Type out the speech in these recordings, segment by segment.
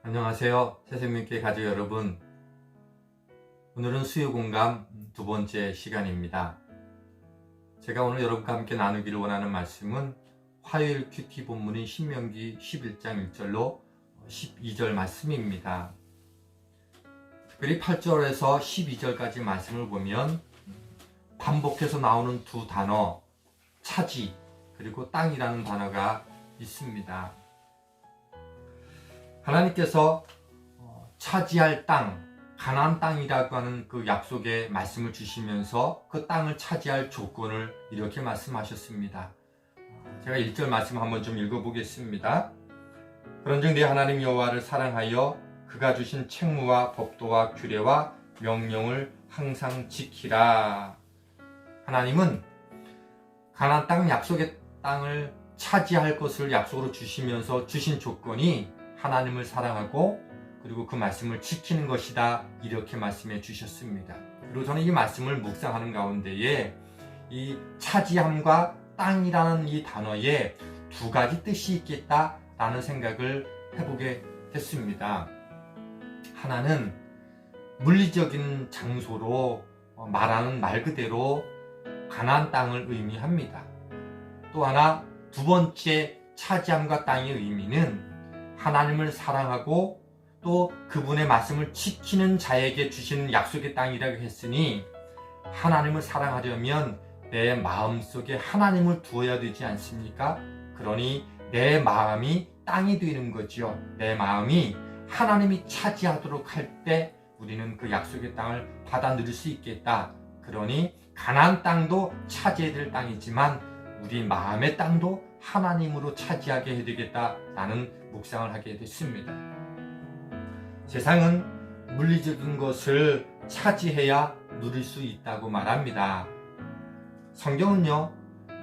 안녕하세요. 새생명교회 가족 여러분. 오늘은 수요공감 두 번째 시간입니다. 제가 오늘 여러분과 함께 나누기를 원하는 말씀은 화요일 큐티 본문인 신명기 11장 1절로 12절 말씀입니다. 특별히 8절에서 12절까지 말씀을 보면 반복해서 나오는 두 단어, 차지 그리고 땅이라는 단어가 있습니다. 하나님께서 차지할 땅, 가나안 땅이라고 하는 그 약속의 말씀을 주시면서 그 땅을 차지할 조건을 이렇게 말씀하셨습니다. 제가 1절 말씀 한번 좀 읽어보겠습니다. 그런즉 네 하나님 여호와를 사랑하여 그가 주신 책무와 법도와 규례와 명령을 항상 지키라. 하나님은 가나안 땅, 약속의 땅을 차지할 것을 약속으로 주시면서 주신 조건이 하나님을 사랑하고 그리고 그 말씀을 지키는 것이다, 이렇게 말씀해 주셨습니다. 그리고 저는 이 말씀을 묵상하는 가운데에 이 차지함과 땅이라는 이 단어에 두 가지 뜻이 있겠다라는 생각을 해보게 됐습니다. 하나는 물리적인 장소로 말하는 말 그대로 가나안 땅을 의미합니다. 또 하나, 두 번째 차지함과 땅의 의미는 하나님을 사랑하고 또 그분의 말씀을 지키는 자에게 주시는 약속의 땅이라고 했으니, 하나님을 사랑하려면 내 마음속에 하나님을 두어야 되지 않습니까? 그러니 내 마음이 땅이 되는 거지요. 내 마음이 하나님이 차지하도록 할 때 우리는 그 약속의 땅을 받아 누릴 수 있겠다. 그러니 가나안 땅도 차지해야 될 땅이지만 우리 마음의 땅도 하나님으로 차지하게 해야 되겠다라는 묵상을 하게 됐습니다. 세상은 물리적인 것을 차지해야 누릴 수 있다고 말합니다. 성경은요,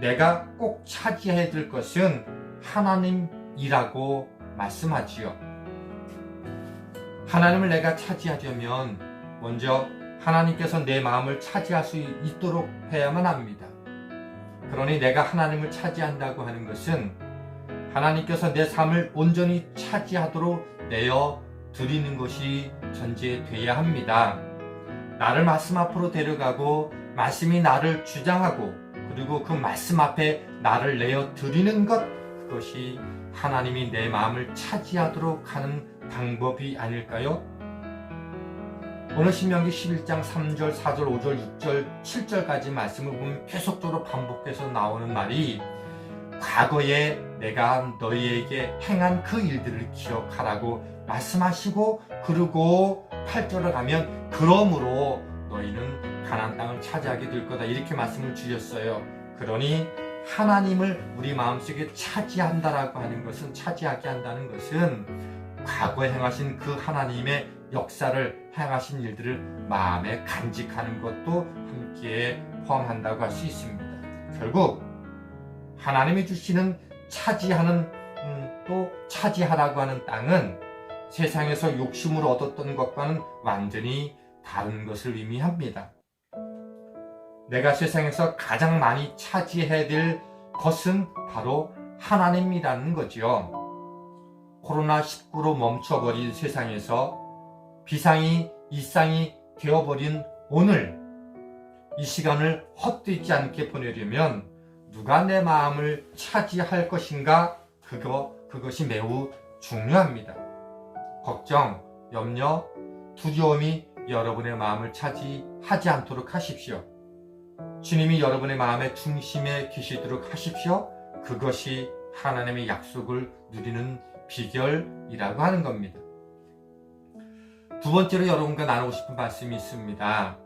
내가 꼭 차지해야 될 것은 하나님이라고 말씀하지요. 하나님을 내가 차지하려면 먼저 하나님께서 내 마음을 차지할 수 있도록 해야만 합니다. 그러니 내가 하나님을 차지한다고 하는 것은 하나님께서 내 삶을 온전히 차지하도록 내어 드리는 것이 전제되어야 합니다. 나를 말씀 앞으로 데려가고 말씀이 나를 주장하고 그리고 그 말씀 앞에 나를 내어 드리는 것, 그것이 하나님이 내 마음을 차지하도록 하는 방법이 아닐까요? 오늘 신명기 11장 3절, 4절, 5절, 6절, 7절까지 말씀을 보면 계속적으로 반복해서 나오는 말이 과거에 내가 너희에게 행한 그 일들을 기억하라고 말씀하시고, 그리고 8절을 가면 그러므로 너희는 가나안 땅을 차지하게 될 거다, 이렇게 말씀을 주셨어요. 그러니 하나님을 우리 마음속에 차지한다라고 하는 것은, 차지하게 한다는 것은 과거에 행하신 그 하나님의 역사를, 행하신 일들을 마음에 간직하는 것도 함께 포함한다고 할 수 있습니다. 결국 하나님이 주시는 차지하는, 또 차지하라고 하는 땅은 세상에서 욕심으로 얻었던 것과는 완전히 다른 것을 의미합니다. 내가 세상에서 가장 많이 차지해야 될 것은 바로 하나님이라는 거지요. 코로나19로 멈춰버린 세상에서 비상이 일상이 되어버린 오늘, 이 시간을 헛되지 않게 보내려면 누가 내 마음을 차지할 것인가, 그것이 매우 중요합니다. 걱정, 염려, 두려움이 여러분의 마음을 차지하지 않도록 하십시오. 주님이 여러분의 마음의 중심에 계시도록 하십시오. 그것이 하나님의 약속을 누리는 비결이라고 하는 겁니다. 두 번째로 여러분과 나누고 싶은 말씀이 있습니다.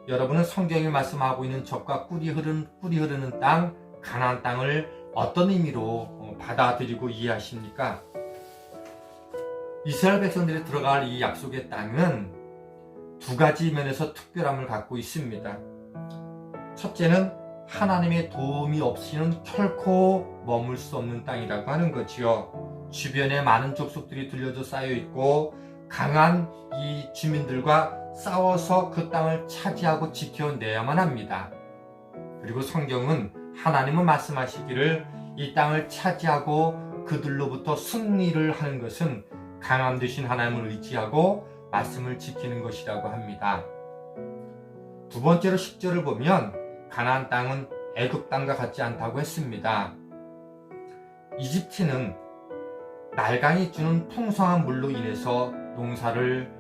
여러분은 성경이 말씀하고 있는 젖과 꿀이 흐르는 땅, 가나안 땅을 어떤 의미로 받아들이고 이해하십니까? 이스라엘 백성들이 들어갈 이 약속의 땅은 두 가지 면에서 특별함을 갖고 있습니다. 첫째는 하나님의 도움이 없이는 결코 머물 수 없는 땅이라고 하는 거지요. 주변에 많은 족속들이 들려져 쌓여 있고 강한 이 주민들과 싸워서 그 땅을 차지하고 지켜내야만 합니다. 그리고 성경은 하나님은 말씀하시기를 이 땅을 차지하고 그들로부터 승리를 하는 것은 강함 되신 하나님을 의지하고 말씀을 지키는 것이라고 합니다. 두 번째로 10절을 보면 가나안 땅은 애굽 땅과 같지 않다고 했습니다. 이집트는 날강이 주는 풍성한 물로 인해서 농사를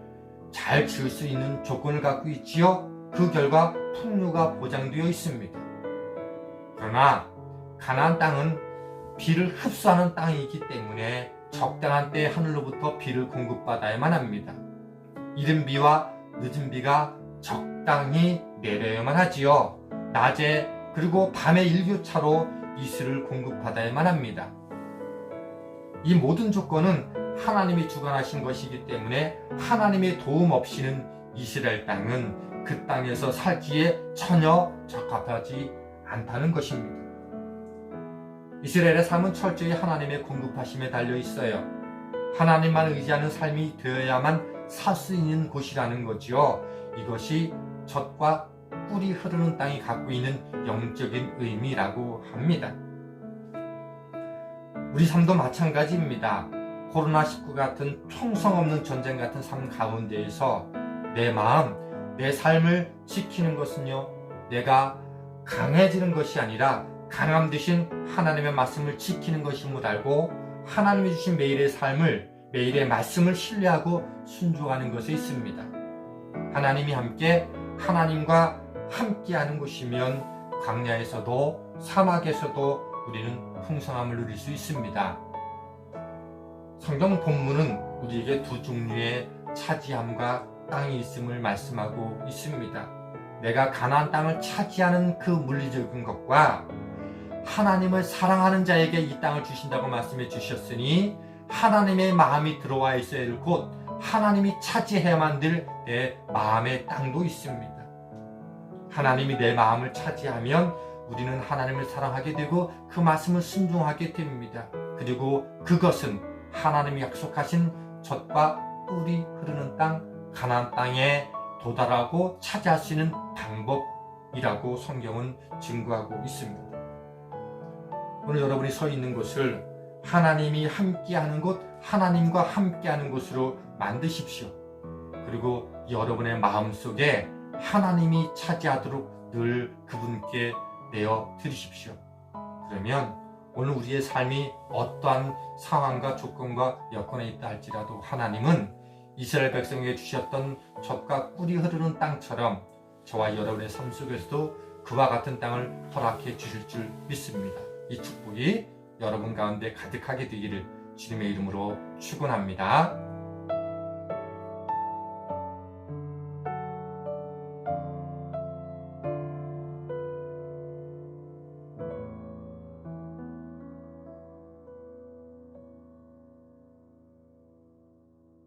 잘 지을 수 있는 조건을 갖고 있지요. 그 결과 풍요가 보장되어 있습니다. 그러나 가나안 땅은 비를 흡수하는 땅이기 때문에 적당한 때에 하늘로부터 비를 공급받아야만 합니다. 이른 비와 늦은 비가 적당히 내려야만 하지요. 낮에 그리고 밤의 일교차로 이슬을 공급받아야만 합니다. 이 모든 조건은 하나님이 주관하신 것이기 때문에 하나님의 도움 없이는 이스라엘 땅은 그 땅에서 살기에 전혀 적합하지 않다는 것입니다. 이스라엘의 삶은 철저히 하나님의 공급하심에 달려 있어요. 하나님만 의지하는 삶이 되어야만 살 수 있는 곳이라는 거지요. 이것이 젖과 꿀이 흐르는 땅이 갖고 있는 영적인 의미라고 합니다. 우리 삶도 마찬가지입니다. 코로나19 같은 평성 없는 전쟁 같은 삶 가운데에서 내 마음, 내 삶을 지키는 것은요, 내가 강해지는 것이 아니라 강함 되신 하나님의 말씀을 지키는 것임을 알고 하나님이 주신 매일의 삶을, 매일의 말씀을 신뢰하고 순종하는 것에 있습니다. 하나님과 함께하는 곳이면 광야에서도 사막에서도 우리는 풍성함을 누릴 수 있습니다. 성경 본문은 우리에게 두 종류의 차지함과 땅이 있음을 말씀하고 있습니다. 내가 가나안 땅을 차지하는 그 물리적인 것과 하나님을 사랑하는 자에게 이 땅을 주신다고 말씀해 주셨으니 하나님의 마음이 들어와 있어야 할 곳, 하나님이 차지해야만 될 내 마음의 땅도 있습니다. 하나님이 내 마음을 차지하면 우리는 하나님을 사랑하게 되고 그 말씀을 순종하게 됩니다. 그리고 그것은 하나님이 약속하신 젖과 꿀이 흐르는 땅, 가나안 땅에 도달하고 차지할 수 있는 방법이라고 성경은 증거하고 있습니다. 오늘 여러분이 서 있는 곳을 하나님이 함께하는 곳, 하나님과 함께하는 곳으로 만드십시오. 그리고 여러분의 마음속에 하나님이 차지하도록 늘 그분께 내어 드리십시오. 그러면 오늘 우리의 삶이 어떠한 상황과 조건과 여건에 있다 할지라도 하나님은 이스라엘 백성에게 주셨던 젖과 꿀이 흐르는 땅처럼 저와 여러분의 삶 속에서도 그와 같은 땅을 허락해 주실 줄 믿습니다. 이 축복이 여러분 가운데 가득하게 되기를 주님의 이름으로 축원합니다.